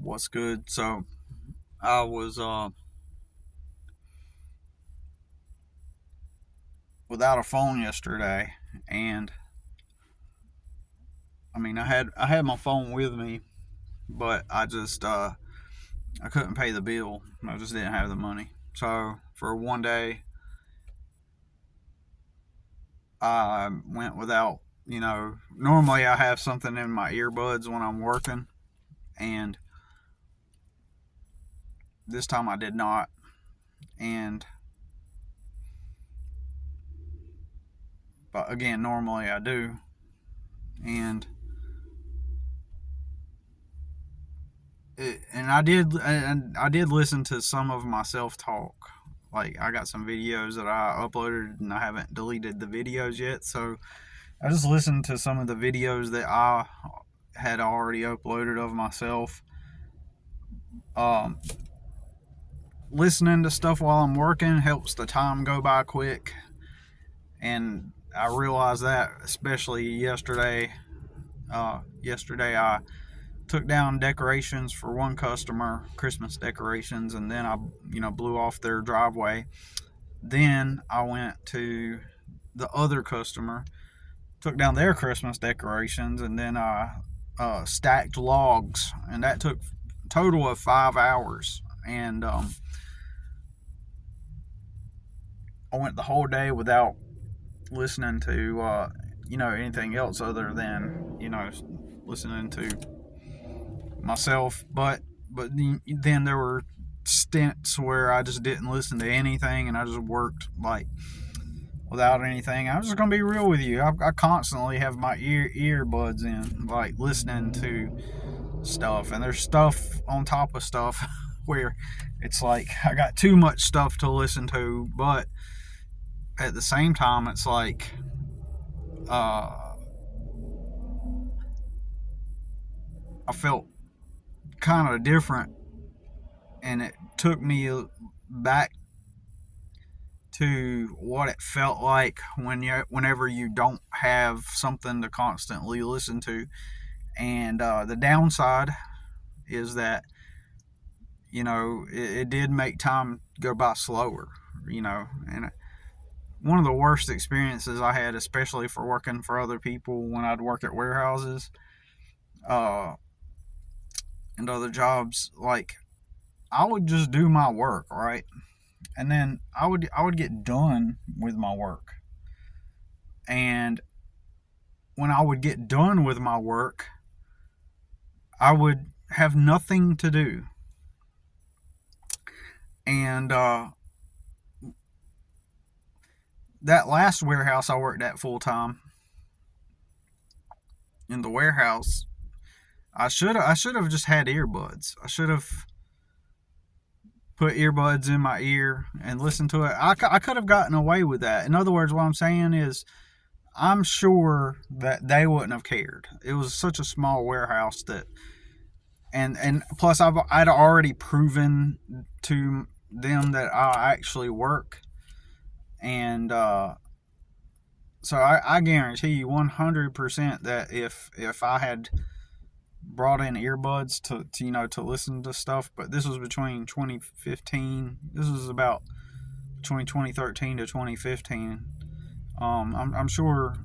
What's good? So I was without a phone yesterday, and I had my phone with me, but I couldn't pay the bill. I just didn't have the money. So for one day, I went without. Normally I have something in my earbuds when I'm working, and this time I did not. And but again, normally I do, and I did listen to some of my self talk. Like I got some videos that I uploaded and I haven't deleted the videos yet, so I just listened to some of the videos that I had already uploaded of myself. Um, Listening to stuff while I'm working helps the time go by quick, and I realized that especially yesterday. Yesterday I took down decorations for one customer, Christmas decorations, and then I, blew off their driveway. Then I went to the other customer, took down their Christmas decorations, and then I stacked logs, and that took a total of 5 hours. And I went the whole day without listening to anything else other than listening to myself. But then there were stints where I just didn't listen to anything, and I just worked like without anything. I'm just gonna be real with you. I constantly have my earbuds in, like listening to stuff, and there's stuff on top of stuff where it's like I got too much stuff to listen to, but at the same time, it's like I felt kind of different, and it took me back to what it felt like whenever you don't have something to constantly listen to. And the downside is that it did make time go by slower. And one of the worst experiences I had, especially for working for other people when I'd work at warehouses uh, and other jobs, like I would just do my work, right? And then I would get done with my work. And when I would get done with my work, I would have nothing to do. And that last warehouse I worked at full time, in the warehouse, I should have just had earbuds. I should have put earbuds in my ear and listened to it. I could have gotten away with that. In other words, what I'm saying is, I'm sure that they wouldn't have cared. It was such a small warehouse that, and plus I'd already proven to them that I actually work, and so I guarantee you 100% that if I had brought in earbuds to listen to stuff, but this was between 2015. This was about between 2013 to 2015. I'm sure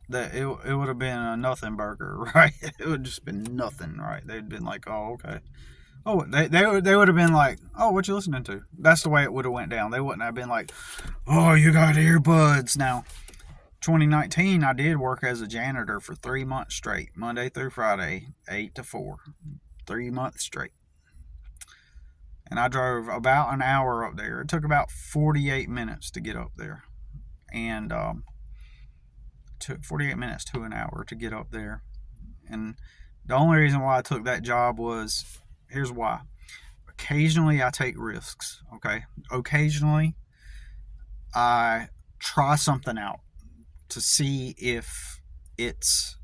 that it would have been a nothing burger, right? It would have just been nothing, right? They'd been like, oh, okay. Oh, they would have been like, oh, what you listening to? That's the way it would have went down. They wouldn't have been like, oh, you got earbuds now. 2019, I did work as a janitor for 3 months straight, Monday through Friday, 8 to 4, 3 months straight. And I drove about an hour up there. It took about 48 minutes to get up there. And took 48 minutes to an hour to get up there. And the only reason why I took that job was, here's why. Occasionally I take risks, okay? Occasionally I try something out to see if it's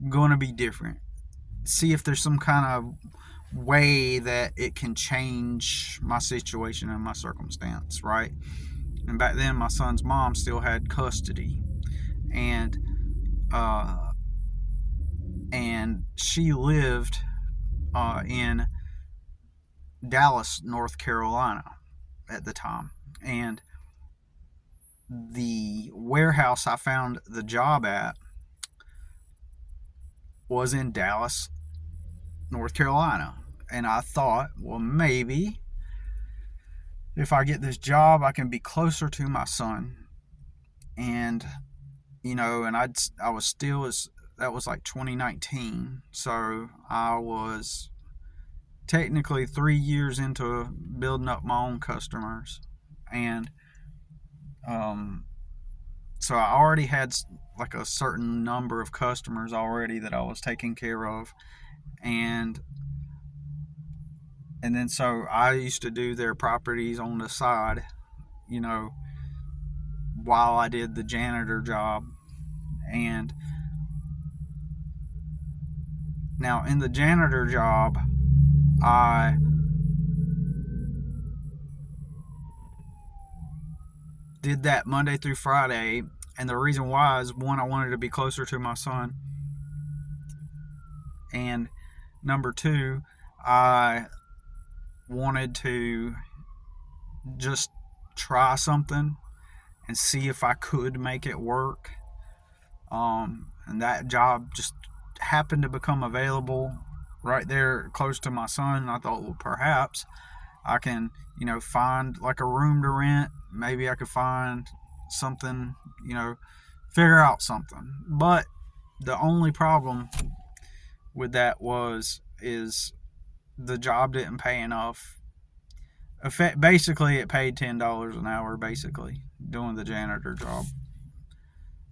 going to be different. See if there's some kind of way that it can change my situation and my circumstance, right? And back then, my son's mom still had custody, and she lived in Dallas, North Carolina at the time. And the warehouse I found the job at was in Dallas, North Carolina. And I thought, well, maybe if I get this job, I can be closer to my son. And, and I was still as, that was like 2019. So I was technically 3 years into building up my own customers. And, so I already had like a certain number of customers already that I was taking care of. And then so I used to do their properties on the side, you know, while I did the janitor job. And now in the janitor job, I did that Monday through Friday. And the reason why is, one, I wanted to be closer to my son. And number two, I wanted to just try something and see if I could make it work. And that job just happened to become available right there close to my son. And I thought, well, perhaps I can, find like a room to rent. Maybe I could find something, figure out something. But the only problem with that is the job didn't pay enough. Basically, it paid $10 an hour, basically, doing the janitor job.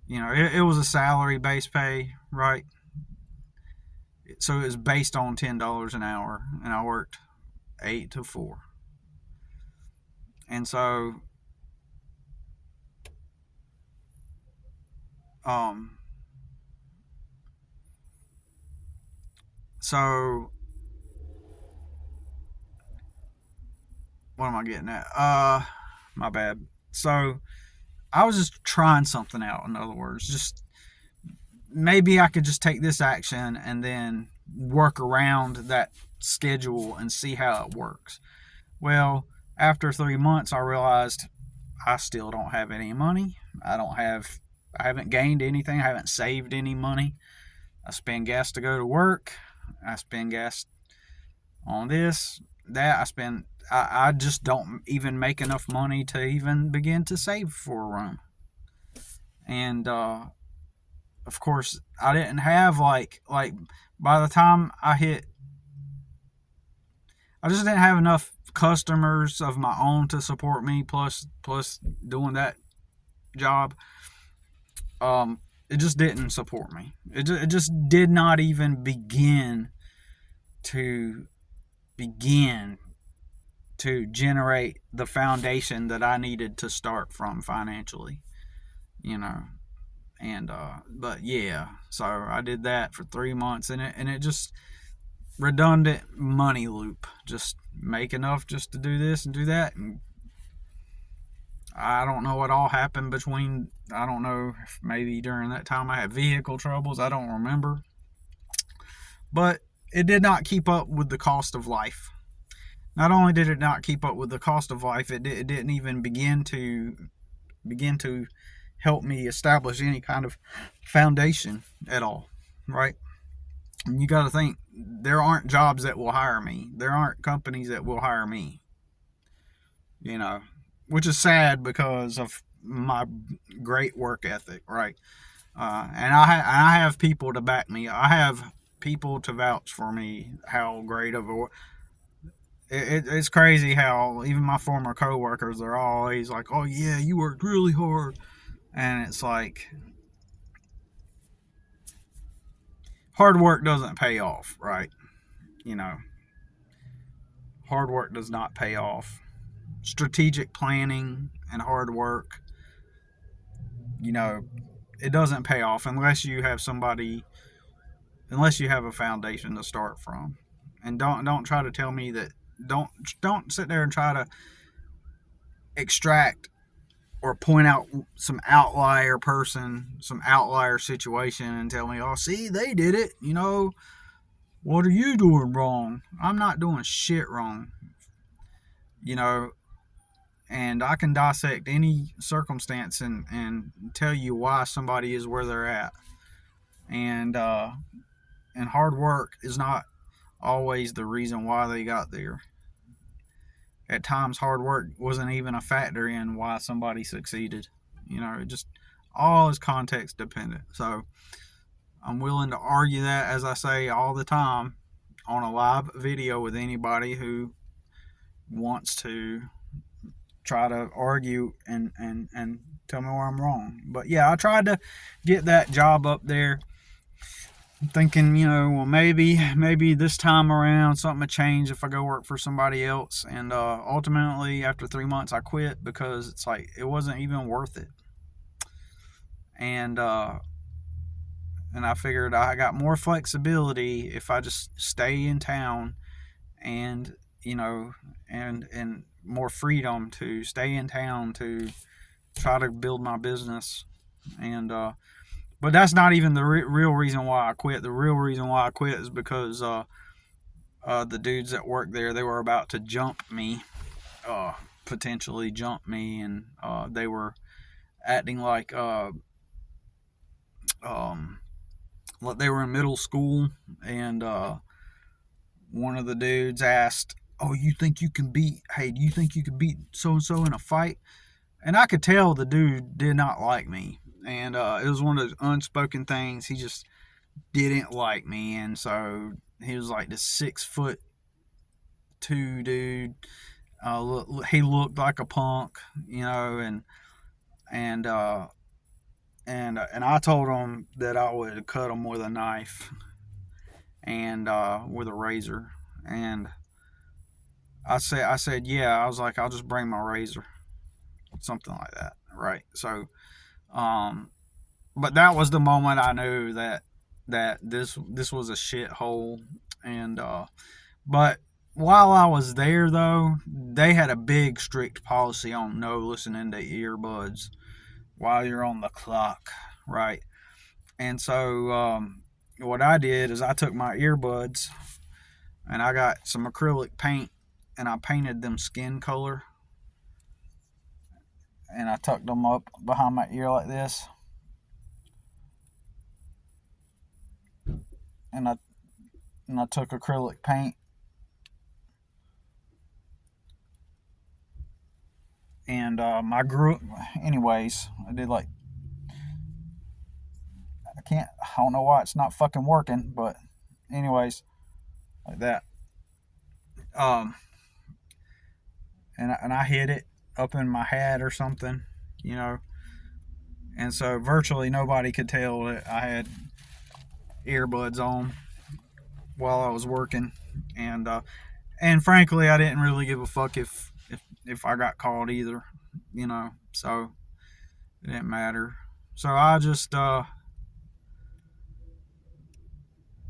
It was a salary-based pay, right? So it was based on $10 an hour, and I worked 8 to 4. And so, so what am I getting at? My bad. So I was just trying something out. In other words, just maybe I could just take this action and then work around that schedule and see how it works. Well, after 3 months, I realized I still don't have any money. I haven't gained anything. I haven't saved any money. I spend gas to go to work. I spend gas on this, that. I just don't even make enough money to even begin to save for a room. And, of course, I didn't have like by the time I just didn't have enough customers of my own to support me, plus doing that job. It just didn't support me. It just did not even begin to generate the foundation that I needed to start from financially, and but yeah, so I did that for 3 months, and it just redundant money loop, just make enough just to do this and do that. And I don't know what all happened between. I don't know if maybe during that time I had vehicle troubles. I don't remember. But it did not keep up with the cost of life. Not only did it not keep up with the cost of life, it didn't even begin to help me establish any kind of foundation at all, right? And you got to think, there aren't jobs that will hire me. There aren't companies that will hire me. Which is sad because of my great work ethic, right? And I have people to back me. I have people to vouch for me how great of a. It's crazy how even my former coworkers are always like, "Oh yeah, you worked really hard," and it's like, hard work doesn't pay off, right? Hard work does not pay off. Strategic planning and hard work, it doesn't pay off unless you have a foundation to start from. And don't try to tell me that. Don't sit there and try to extract or point out some outlier person, some outlier situation, and tell me, oh, see, they did it. What are you doing wrong? I'm not doing shit wrong. You know, and I can dissect any circumstance and tell you why somebody is where they're at. And and hard work is not always the reason why they got there. At times, hard work wasn't even a factor in why somebody succeeded. You know, it just all is context dependent. So I'm willing to argue that, as I say all the time, on a live video with anybody who wants to try to argue and tell me where I'm wrong. But yeah, I tried to get that job up there, thinking, well, maybe this time around something will change if I go work for somebody else. And ultimately, after 3 months, I quit because it's like it wasn't even worth it. And and I figured I got more flexibility if I just stay in town, and and more freedom to stay in town to try to build my business. And but that's not even the real reason why I quit. The real reason why I quit is because the dudes that work there, they were about to jump me, potentially jump me, and they were acting like they were in middle school. And one of the dudes asked, "Oh, you think you can beat? Hey, do you think you could beat so and so in a fight?" And I could tell the dude did not like me, and it was one of those unspoken things. He just didn't like me, and so he was like this 6'2" dude. He looked like a punk, and and I told him that I would cut him with a knife and with a razor. And I said, yeah. I was like, I'll just bring my razor, something like that, right? So, but that was the moment I knew that this was a shithole. And but while I was there, though, they had a big strict policy on no listening to earbuds while you're on the clock, right? And so what I did is I took my earbuds and I got some acrylic paint and I painted them skin color, and I tucked them up behind my ear like this, and I took acrylic paint and my group. Anyways, I did like I don't know why it's not fucking working, but anyways, like that. Um, and I hid it up in my hat or something, you know, and so virtually nobody could tell that I had earbuds on while I was working. And frankly, I didn't really give a fuck if I got caught either, so it didn't matter. So I just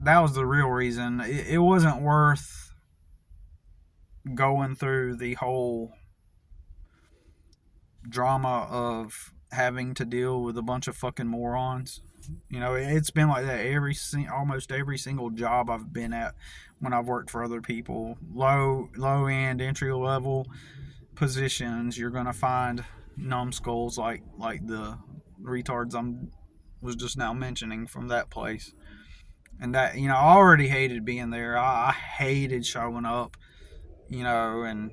that was the real reason. It wasn't worth going through the whole drama of having to deal with a bunch of fucking morons. It's been like that almost every single job I've been at when I've worked for other people. Low end, entry level positions, you're gonna find numbskulls like the retards was just now mentioning from that place. And that, I already hated being there. I hated showing up, and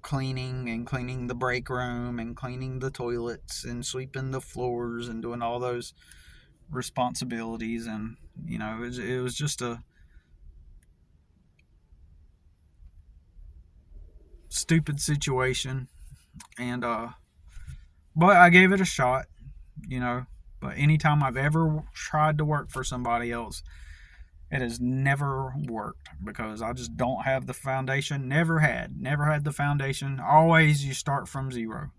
cleaning the break room and cleaning the toilets and sweeping the floors and doing all those responsibilities. And it was just a stupid situation. And but I gave it a shot. But anytime I've ever tried to work for somebody else, it has never worked because I just don't have the foundation. Never had the foundation. Always you start from zero.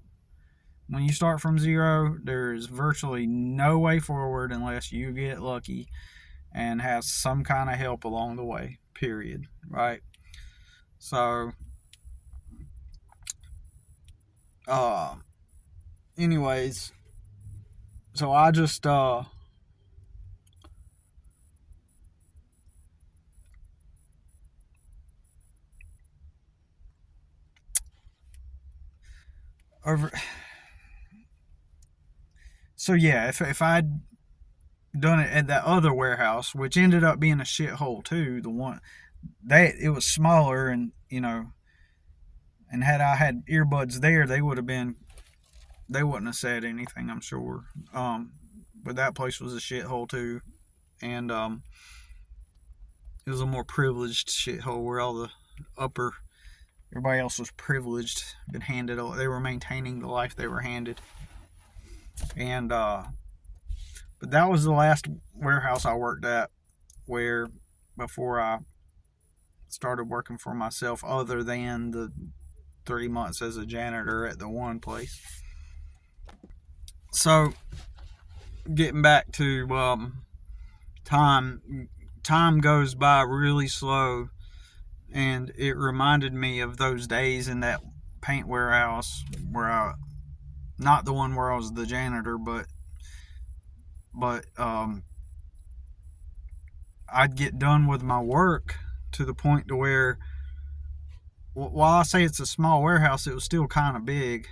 When you start from zero, there's virtually no way forward unless you get lucky and have some kind of help along the way, period, right? So uh anyways, so I just over. So yeah, if I'd done it at that other warehouse, which ended up being a shithole too, the one that it was smaller, and and had I had earbuds there, they wouldn't have said anything, I'm sure. But that place was a shithole too, and it was a more privileged shithole where all the upper everybody else was privileged, been handed. They were maintaining the life they were handed, and but that was the last warehouse I worked at, where before I started working for myself, other than the 3 months as a janitor at the one place. So getting back to time goes by really slow, and it reminded me of those days in that paint warehouse where not the one where I was the janitor, but I'd get done with my work to the point to where, while I say it's a small warehouse, it was still kind of big.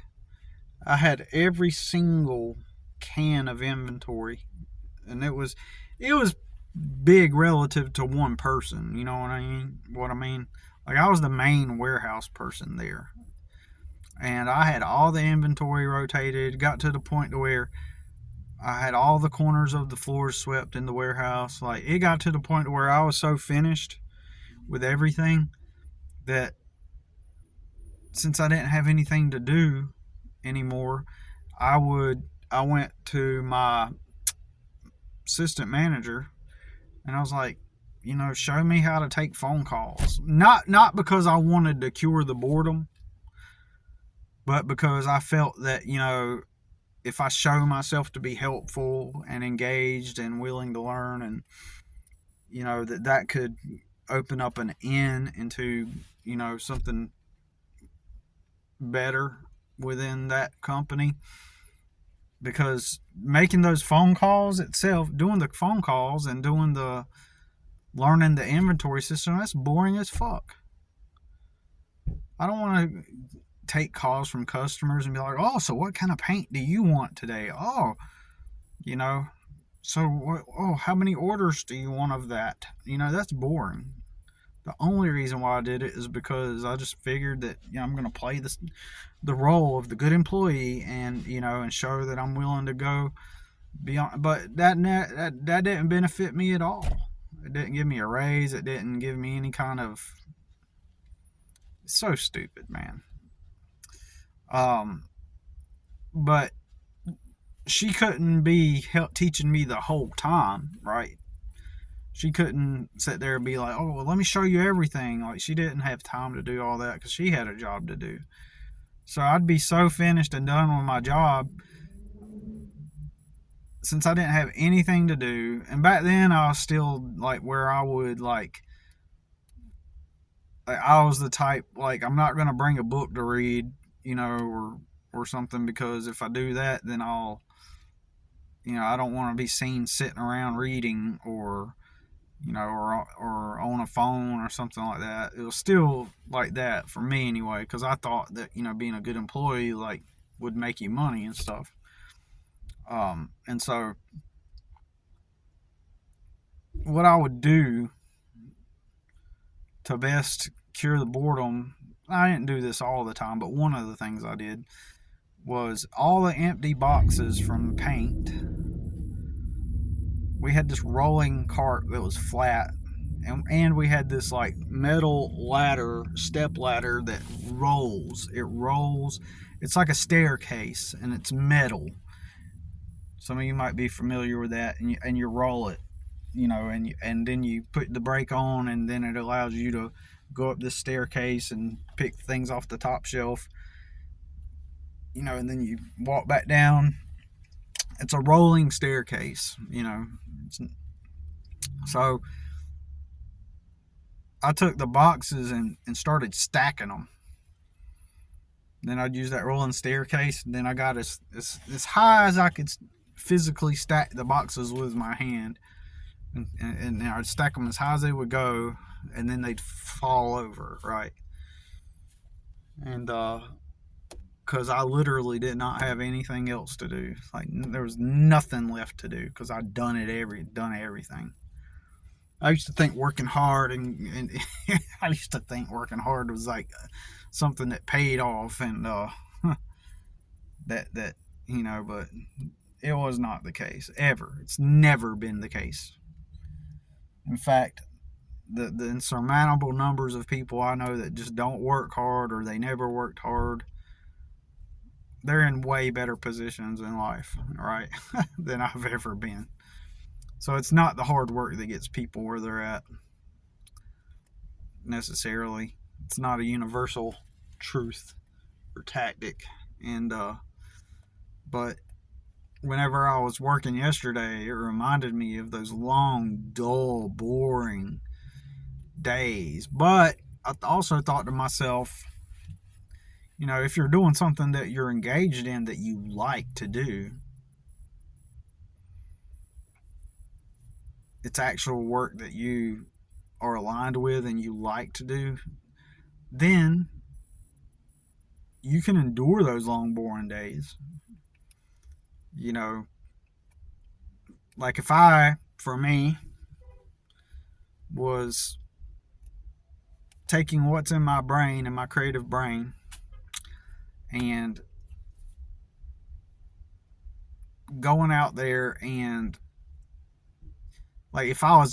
I had every single can of inventory, and it was big relative to one person. You know what I mean? Like, I was the main warehouse person there, and I had all the inventory rotated. Got to the point to where I had all the corners of the floors swept in the warehouse. Like, it got to the point where I was so finished with everything that, since I didn't have anything to do anymore, I went to my assistant manager and I was like, show me how to take phone calls. Not because I wanted to cure the boredom, but because I felt that, if I show myself to be helpful and engaged and willing to learn, and that could open up an in into something better within that company. Because making those phone calls itself, doing the phone calls and learning the inventory system, that's boring as fuck. I don't want to take calls from customers and be like, oh, so what kind of paint do you want today? Oh, so how many orders do you want of that? That's boring. The only reason why I did it is because I just figured that I'm going to play the role of the good employee, and and show that I'm willing to go beyond. But that didn't benefit me at all. It didn't give me a raise. It didn't give me any kind of. It's so stupid, man. But she couldn't be teaching me the whole time, right? She couldn't sit there and be like, oh, well, let me show you everything. Like, she didn't have time to do all that because she had a job to do. So I'd be so finished and done with my job, since I didn't have anything to do. And back then I was still like where I would I was the type, like, I'm not going to bring a book to read, or something, because if I do that, then I don't want to be seen sitting around reading, or or on a phone or something like that. It was still like that for me anyway, because I thought that being a good employee would make you money and stuff. And so what I would do to best cure the boredom, I didn't do this all the time, but one of the things I did was all the empty boxes from paint. We had this rolling cart that was flat, and we had this metal step ladder that rolls. It rolls. It's like a staircase, and it's metal. Some of you might be familiar with that, and you roll it, and then you put the brake on, and then it allows you to go up this staircase and pick things off the top shelf, and then you walk back down. It's a rolling staircase, So I took the boxes and started stacking them. Then I'd use that rolling staircase, and then I got as high as I could physically stack the boxes with my hand, and I'd stack them as high as they would go, and then they'd fall over, right? And because I literally did not have anything else to do. Like, there was nothing left to do because I'd done everything. I used to think working hard and I used to think working hard was like something that paid off, and that but it was not the case ever. It's never been the case. In fact, the insurmountable numbers of people I know that just don't work hard, or they never worked hard, they're in way better positions in life, right, than I've ever been. So it's not the hard work that gets people where they're at necessarily. It's not a universal truth or tactic. And but whenever I was working yesterday, it reminded me of those long, dull, boring days. But I also thought to myself, if you're doing something that you're engaged in that you like to do, it's actual work that you are aligned with and you like to do, then you can endure those long, boring days. Like if I, for me, was taking what's in my brain, in my creative brain, and going out there and, like, if I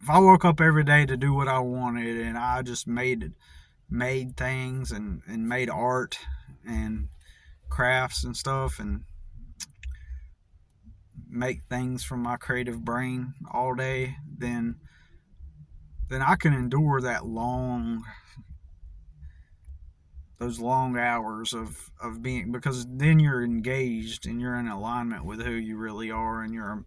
woke up every day to do what I wanted, and I just made things and made art and crafts and stuff, and make things from my creative brain all day, then I can endure those long hours of being, because then you're engaged and you're in alignment with who you really are, and you're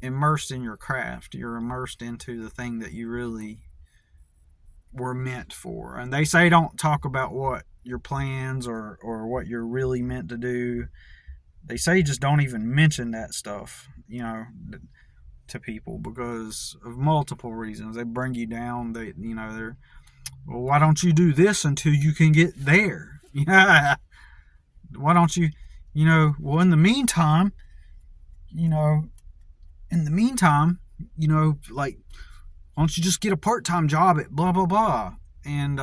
immersed in your craft. You're immersed into the thing that you really were meant for. And they say don't talk about what your plans or what you're really meant to do. They say just don't even mention that stuff, to people, because of multiple reasons. They bring you down. They're, well, why don't you do this until you can get there? Yeah. Why don't you, well, in the meantime, like, why don't you just get a part-time job at blah, blah, blah? And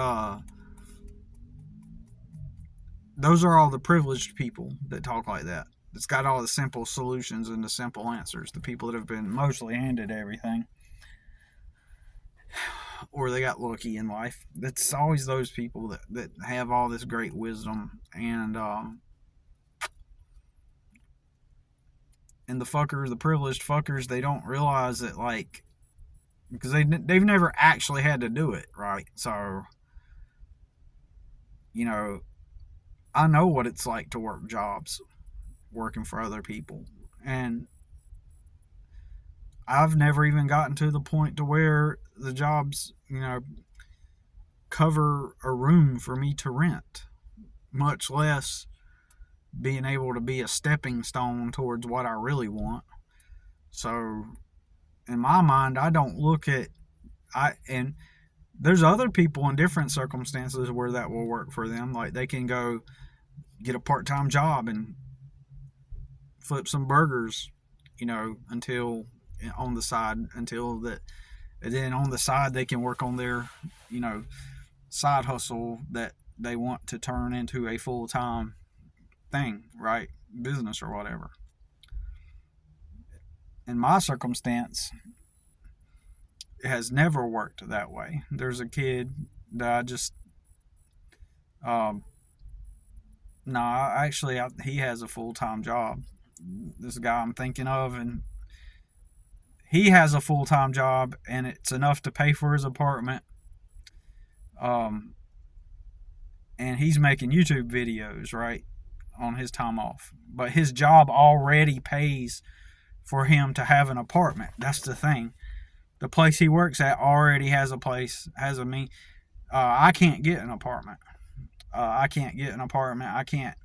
those are all the privileged people that talk like that. It's got all the simple solutions and the simple answers. The people that have been mostly handed everything, or they got lucky in life. That's always those people that have all this great wisdom. And the privileged fuckers, they don't realize that, like, because they've never actually had to do it, right? So, I know what it's like to work jobs, working for other people. And I've never even gotten to the point to where the jobs, cover a room for me to rent, much less being able to be a stepping stone towards what I really want. So in my mind, I don't look at, and there's other people in different circumstances where that will work for them. Like, they can go get a part-time job and flip some burgers, until on the side, until that, and then on the side they can work on their, side hustle that they want to turn into a full-time thing, right? Business or whatever. In my circumstance, it has never worked that way. There's a kid that I just, he has a full-time job. This guy I'm thinking of, and he has a full-time job, and it's enough to pay for his apartment. And he's making YouTube videos, right, on his time off. But his job already pays for him to have an apartment. That's the thing. The place he works at already has a place, I can't get an apartment. I can't,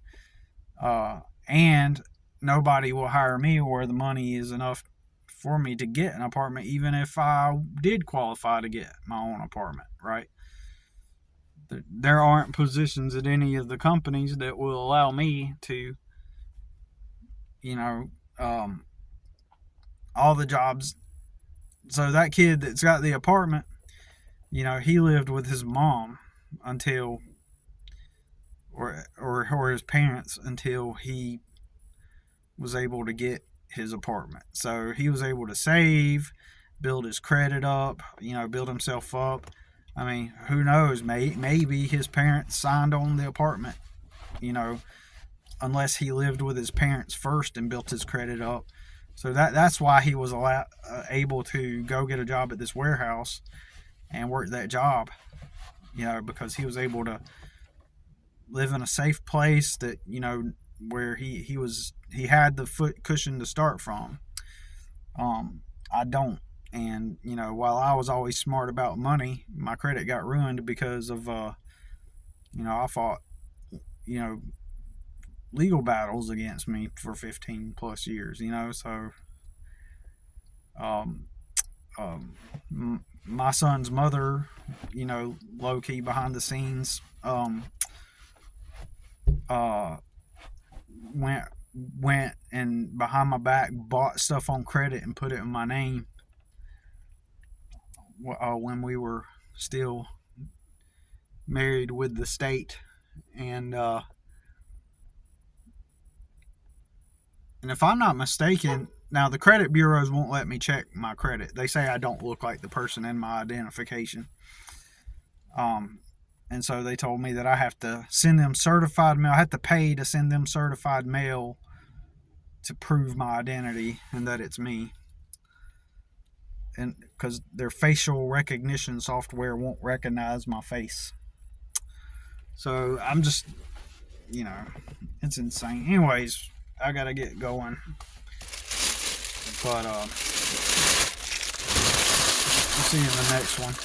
and nobody will hire me where the money is enough for me to get an apartment, even if I did qualify to get my own apartment, right? there aren't positions at any of the companies that will allow me to, you know, all the jobs. So that kid that's got the apartment, you know, he lived with his mom until, or his parents until he was able to get his apartment. So he was able to save, build his credit up, you know, build himself up. I mean, who knows? Maybe his parents signed on the apartment, you know, unless he lived with his parents first and built his credit up. So that's why he was able to go get a job at this warehouse and work that job, you know, because he was able to live in a safe place that, you know, where he had the foot cushion to start from. I don't. And, you know, while I was always smart about money, my credit got ruined because of, you know, I fought, you know, legal battles against me for 15 plus years, you know. So my son's mother, you know, low key behind the scenes, went and behind my back bought stuff on credit and put it in my name when we were still married with the state. And if I'm not mistaken, now the credit bureaus won't let me check my credit. They say I don't look like the person in my identification. And so they told me that I have to send them certified mail. I have to pay to send them certified mail to prove my identity and that it's me. And because their facial recognition software won't recognize my face. So I'm just, you know, it's insane. Anyways, I gotta get going. But we'll see you in the next one.